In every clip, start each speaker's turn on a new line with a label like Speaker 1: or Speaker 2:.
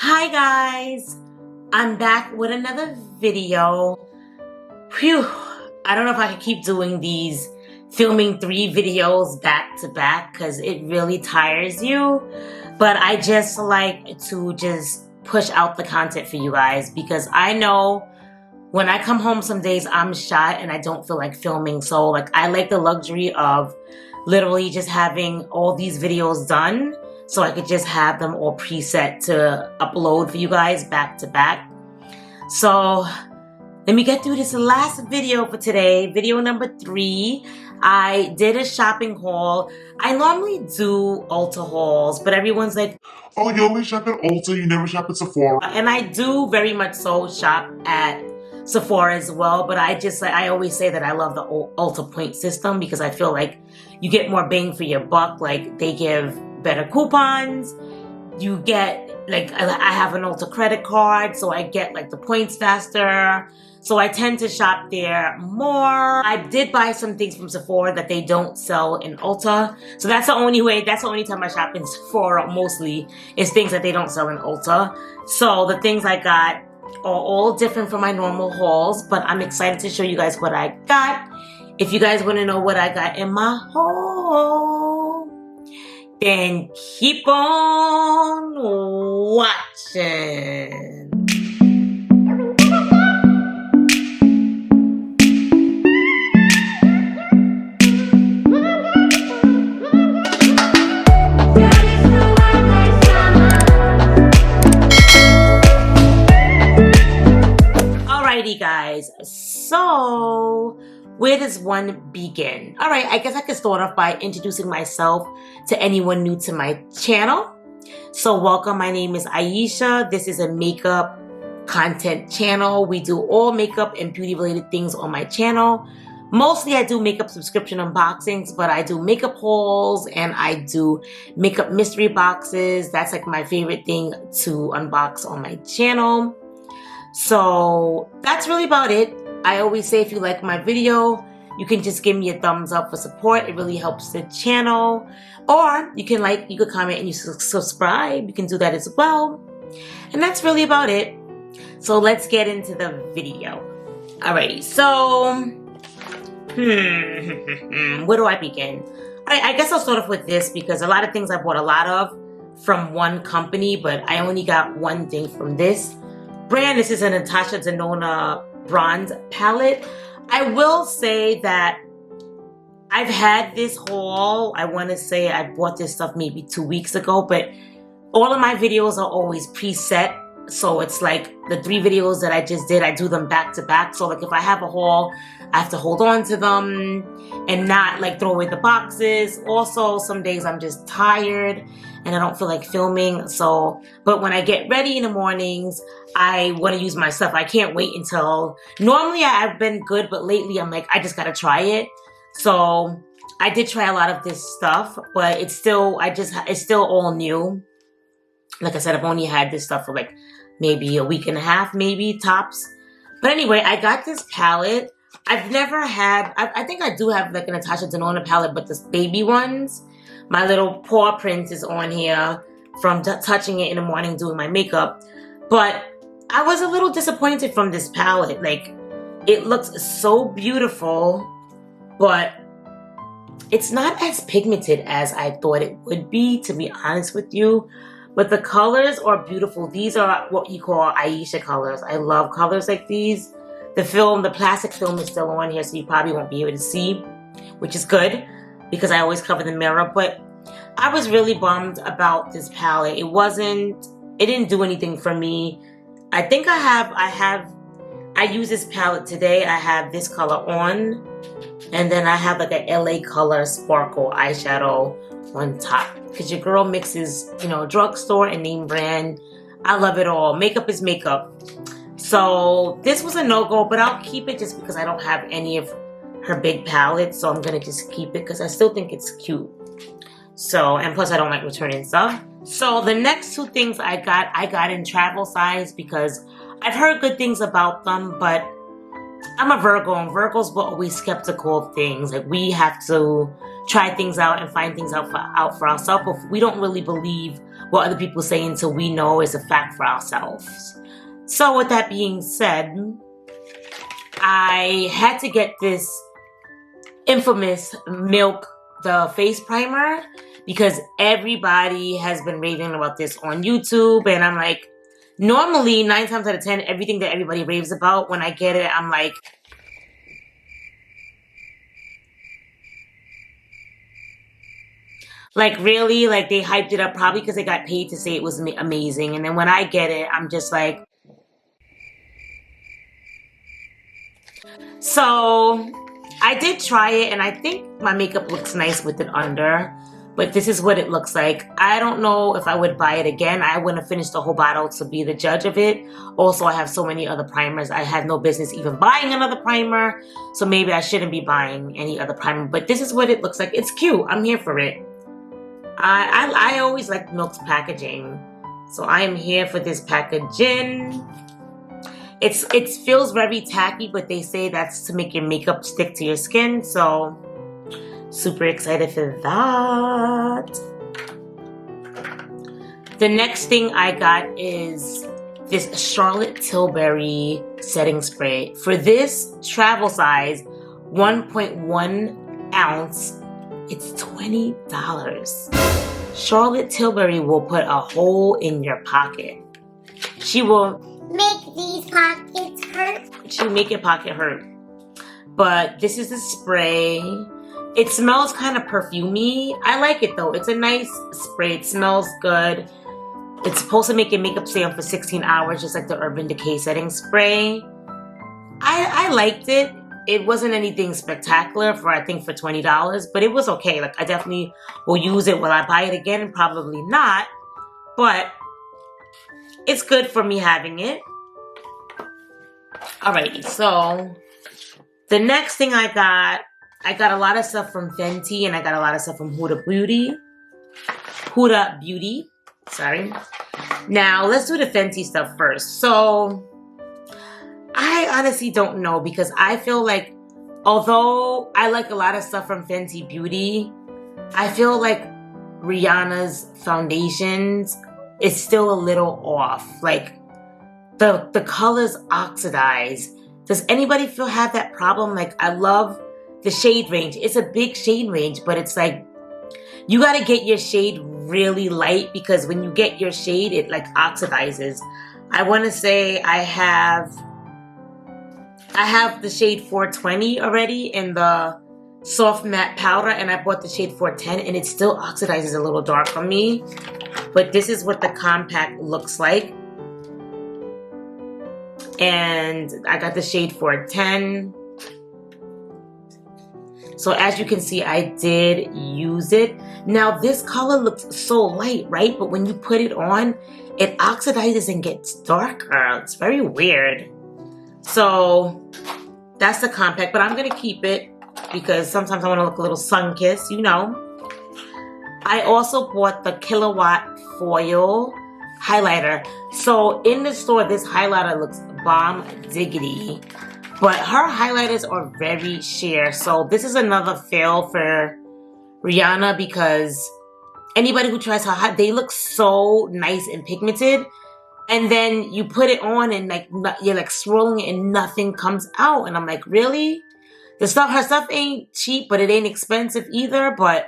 Speaker 1: Hi guys, I'm back with another video. Phew, I don't know if I can keep doing these, filming 3 videos back to back because it really tires you. But I just like to just push out the content for you guys because I know when I come home some days I'm shot and I don't feel like filming. So like I like the luxury of literally just having all these videos done so I could just have them all preset to upload for you guys back to back. So let me get through this last video for today, video number 3. I did a shopping haul. I normally do Ulta hauls, but everyone's like,
Speaker 2: oh, you only shop at Ulta, you never shop at Sephora.
Speaker 1: and I do very much so shop at Sephora as well, but I always say that I love the Ulta point system because I feel like you get more bang for your buck. Like they give better coupons. You get like I have an Ulta credit card, so I get like the points faster. So I tend to shop there more. I did buy some things from Sephora that they don't sell in Ulta. So that's the only time I shop in Sephora mostly is things that they don't sell in Ulta. So the things I got are all different from my normal hauls, but I'm excited to show you guys what I got. If you guys want to know what I got in my haul, then keep on watching. Alrighty guys, so where does one begin? Alright, I guess I could start off by introducing myself to anyone new to my channel. So welcome, my name is Aisha. This is a makeup content channel. We do all makeup and beauty related things on my channel. Mostly I do makeup subscription unboxings, but I do makeup hauls and I do makeup mystery boxes. That's like my favorite thing to unbox on my channel. So that's really about it. I always say if you like my video, you can just give me a thumbs up for support. It really helps the channel. Or you can comment and you subscribe. You can do that as well. And that's really about it. So let's get into the video. Alrighty, so where do I begin? I guess I'll start off with this because a lot of things I bought a lot of from one company, but I only got one thing from this brand. This is a Natasha Denona bronze palette. I will say that I've had this haul. I want to say I bought this stuff maybe 2 weeks ago, but all of my videos are always preset. So it's like the 3 videos that I just did, I do them back to back. So like if I have a haul, I have to hold on to them and not like throw away the boxes. Also, some days I'm just tired and I don't feel like filming. So, but when I get ready in the mornings, I want to use my stuff. I can't wait until, normally I've been good, but lately I'm like, I just got to try it. So I did try a lot of this stuff, but it's still all new. Like I said, I've only had this stuff for like maybe a week and a half, maybe tops. But anyway, I got this palette. I've never had, I think I do have like a Natasha Denona palette, but the baby ones. My little paw print is on here from touching it in the morning doing my makeup. But I was a little disappointed from this palette. Like, it looks so beautiful, but it's not as pigmented as I thought it would be, to be honest with you. But the colors are beautiful. These are what you call Aisha colors. I love colors like these. The plastic film is still on here, so you probably won't be able to see, which is good because I always cover the mirror. But I was really bummed about this palette. It didn't do anything for me. I think I use this palette today. I have this color on, and then I have like a LA color sparkle eyeshadow on top. Because your girl mixes, drugstore and name brand. I love it all. Makeup is makeup. So this was a no-go, but I'll keep it just because I don't have any of her big palettes. So I'm going to just keep it because I still think it's cute. So, and plus I don't like returning stuff. So the next 2 things I got in travel size because I've heard good things about them, but I'm a Virgo and Virgos were always skeptical of things. Like we have to try things out and find things out for ourselves. But we don't really believe what other people say until we know is a fact for ourselves. So with that being said, I had to get this infamous Milk the face primer because everybody has been raving about this on YouTube, and I'm like, normally 9 times out of 10, everything that everybody raves about, when I get it, I'm like, really? Like, they hyped it up probably because they got paid to say it was amazing. And then when I get it, I'm just like... So, I did try it, and I think my makeup looks nice with it under. But this is what it looks like. I don't know if I would buy it again. I wouldn't have finished the whole bottle to be the judge of it. Also, I have so many other primers. I have no business even buying another primer. So maybe I shouldn't be buying any other primer. But this is what it looks like. It's cute. I'm here for it. I always like Milk's packaging. So I am here for this packaging. It feels very tacky, but they say that's to make your makeup stick to your skin. So... super excited for that. The next thing I got is this Charlotte Tilbury setting spray. For this travel size, 1.1 ounce, it's $20. Charlotte Tilbury will put a hole in your pocket. She will
Speaker 3: make these pockets hurt.
Speaker 1: She'll make your pocket hurt. But this is the spray. It smells kind of perfumey. I like it though. It's a nice spray. It smells good. It's supposed to make your makeup stay on for 16 hours, just like the Urban Decay setting spray. I liked it. It wasn't anything spectacular for, I think, for $20, but it was okay. Like, I definitely will use it. Will I buy it again? Probably not. But it's good for me having it. Alrighty, so the next thing I got a lot of stuff from Fenty, and I got a lot of stuff from Huda Beauty. Sorry. Now, let's do the Fenty stuff first. So, I honestly don't know, because I feel like, although I like a lot of stuff from Fenty Beauty, I feel like Rihanna's foundations is still a little off. Like, the colors oxidize. Does anybody have that problem? Like, I love the shade range. It's a big shade range, but it's like, you gotta get your shade really light, because when you get your shade, it like oxidizes. I want to say I have the shade 420 already in the soft matte powder, and I bought the shade 410, and it still oxidizes a little dark on me. But this is what the compact looks like. And I got the shade 410. So as you can see, I did use it. Now this color looks so light, right? But when you put it on, it oxidizes and gets darker. It's very weird. So that's the compact, but I'm gonna keep it because sometimes I wanna look a little sun-kissed, you know. I also bought the Kilowatt Foil highlighter. So in the store, this highlighter looks bomb diggity. But her highlighters are very sheer. So this is another fail for Rihanna, because anybody who tries her, they look so nice and pigmented. And then you put it on and like you're like swirling it and nothing comes out. And I'm like, really? Her stuff ain't cheap, but it ain't expensive either. But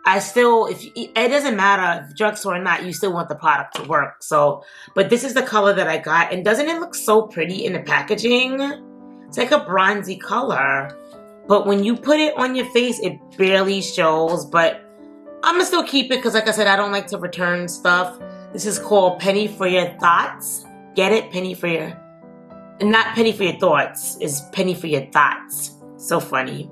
Speaker 1: I still, it doesn't matter if drugstore or not, you still want the product to work. So, but this is the color that I got. And doesn't it look so pretty in the packaging? It's like a bronzy color, but when you put it on your face, it barely shows. But I'm gonna still keep it because, like I said, I don't like to return stuff. This is called Penny for Your Thoughts. Get it? Penny for your... Not Penny for Your Thoughts. It's Penny for Your Thoughts. So funny.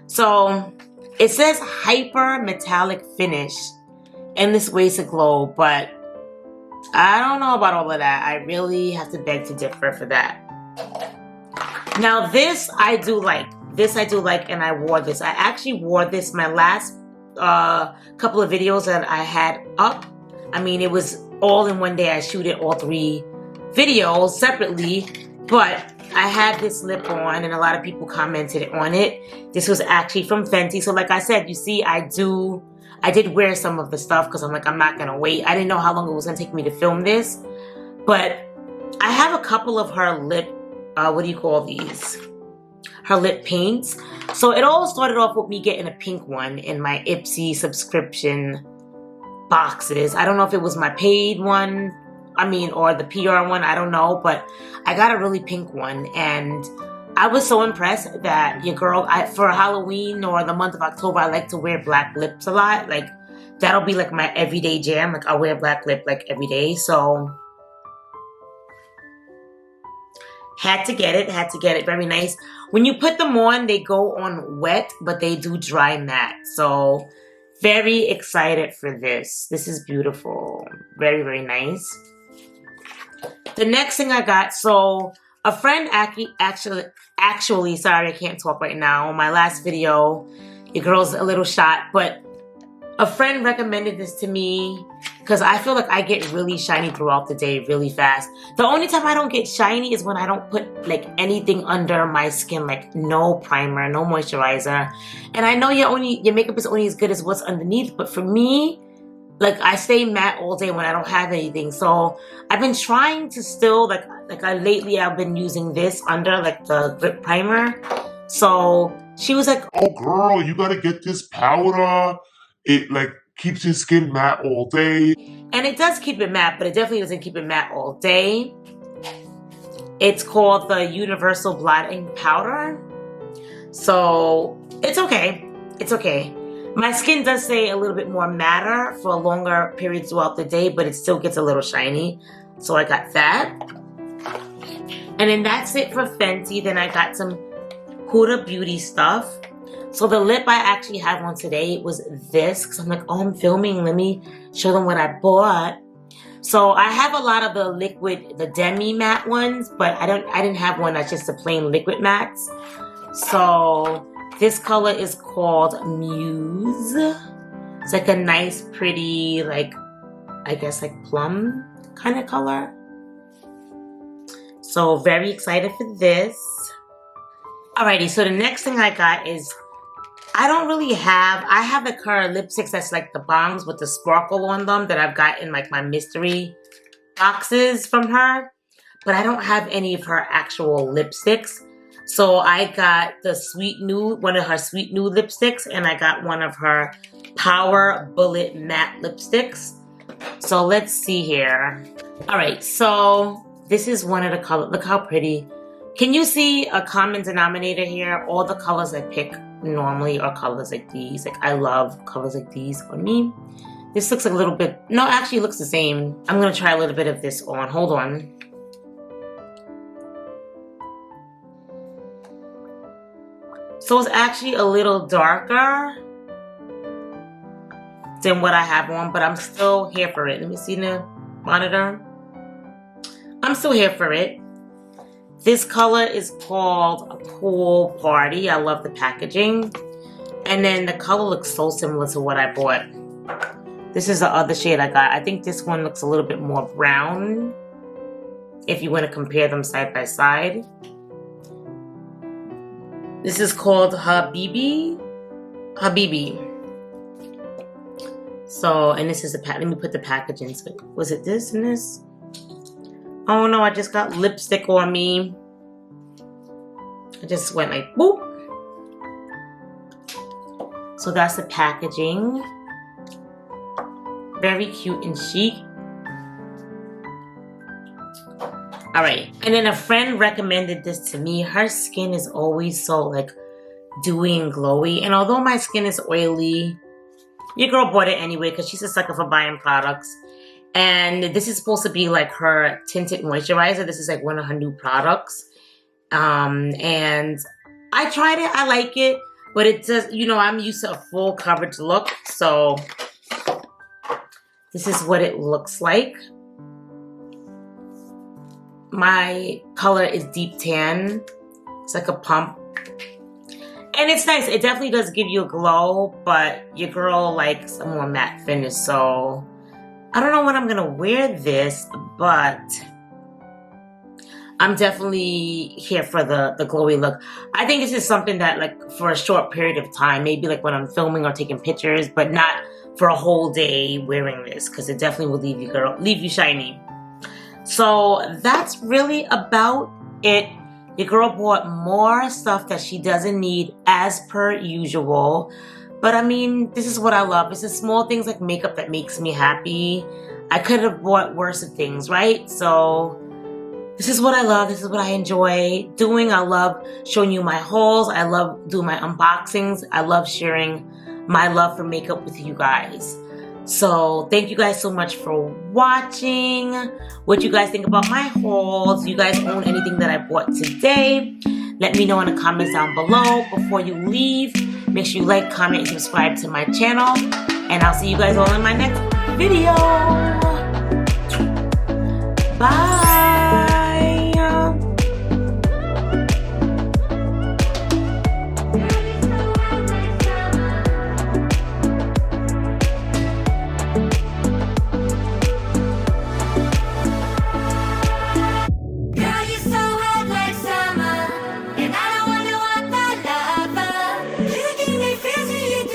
Speaker 1: So, it says Hyper Metallic Finish. Endless Ways to Glow, but I don't know about all of that. I really have to beg to differ for that. Now this I do like. This I do like, and I wore this. I actually wore this my last couple of videos that I had up. I mean, it was all in one day. I shooted all 3 videos separately, but I had this lip on, and a lot of people commented on it. This was actually from Fenty. So like I said, you see, I did wear some of the stuff because I'm like, I'm not gonna wait. I didn't know how long it was gonna take me to film this, but I have a couple of her lip, what do you call these? Her lip paints. So it all started off with me getting a pink one in my Ipsy subscription boxes. I don't know if it was my paid one, or the PR one, I don't know, but I got a really pink one, and I was so impressed that your girl, for Halloween or the month of October, I like to wear black lips a lot. Like, that'll be like my everyday jam. Like, I'll wear black lip like every day, so had to get it, very nice. When you put them on, they go on wet, but they do dry matte, so very excited for this. This is beautiful, very, very nice. The next thing I got, so a friend actually, sorry, I can't talk right now. My last video, your girl's a little shot, but a friend recommended this to me because I feel like I get really shiny throughout the day really fast. The only time I don't get shiny is when I don't put like anything under my skin, like no primer, no moisturizer. And I know your makeup is only as good as what's underneath, but for me, like, I stay matte all day when I don't have anything. So I've been trying to still, lately I've been using this under, like, the grip primer. So she was like,
Speaker 2: Oh, girl, you gotta get this powder. It, like, keeps your skin matte all day.
Speaker 1: And it does keep it matte, but it definitely doesn't keep it matte all day. It's called the Universal Blotting Powder. So it's okay. It's okay. My skin does stay a little bit more matter for longer periods throughout the day, but it still gets a little shiny. So I got that. And then that's it for Fenty. Then I got some Huda Beauty stuff. So the lip I actually have on today was this, because I'm like, oh, I'm filming. Let me show them what I bought. So I have a lot of the liquid, the demi matte ones, but I didn't have one that's just a plain liquid mattes. So this color is called Muse. It's like a nice, pretty, like, I guess like plum kind of color. So very excited for this. Alrighty, so the next thing I got is, I have the current lipsticks that's like the bombs with the sparkle on them that I've got in like my mystery boxes from her. But I don't have any of her actual lipsticks. So I got the Sweet Nude, one of her Sweet Nude lipsticks, and I got one of her Power Bullet Matte lipsticks. So let's see here. All right, so this is one of the colors. Look how pretty. Can you see a common denominator here? All the colors I pick normally are colors like these. Like, I love colors like these on me. This looks like a little bit, no, actually it looks the same. I'm gonna try a little bit of this on, hold on. So it's actually a little darker than what I have on, but I'm still here for it. Let me see the monitor. I'm still here for it. This color is called a Pool Party. I love the packaging. And then the color looks so similar to what I bought. This is the other shade I got. I think this one looks a little bit more brown, if you want to compare them side by side. This is called Habibi. So, and this is the let me put the package in. So, was it this and this? Oh no, I just got lipstick on me. I just went like, boop. So that's the packaging. Very cute and chic. All right, and then a friend recommended this to me. Her skin is always so like dewy and glowy. And although my skin is oily, your girl bought it anyway because she's a sucker for buying products. And this is supposed to be like her tinted moisturizer. This is like one of her new products. And I tried it, I like it, but it does, you know, I'm used to a full coverage look. So this is what it looks like. My color is deep tan. It's like a pump. And it's nice. It definitely does give you a glow, but your girl likes a more matte finish. So I don't know when I'm going to wear this, but I'm definitely here for the glowy look. I think this is something that like for a short period of time, maybe like when I'm filming or taking pictures, but not for a whole day wearing this, because it definitely will leave you shiny. So that's really about it. Your girl bought more stuff that she doesn't need as per usual. But I mean, this is what I love. It's the small things like makeup that makes me happy. I could have bought worse things, right? So this is what I love. This is what I enjoy doing. I love showing you my hauls. I love doing my unboxings. I love sharing my love for makeup with you guys. So thank you guys so much for watching. What you guys think about my hauls? Do you guys own anything that I bought today? Let me know in the comments down below. Before you leave, make sure you like, comment, and subscribe to my channel. And I'll see you guys all in my next video. Bye.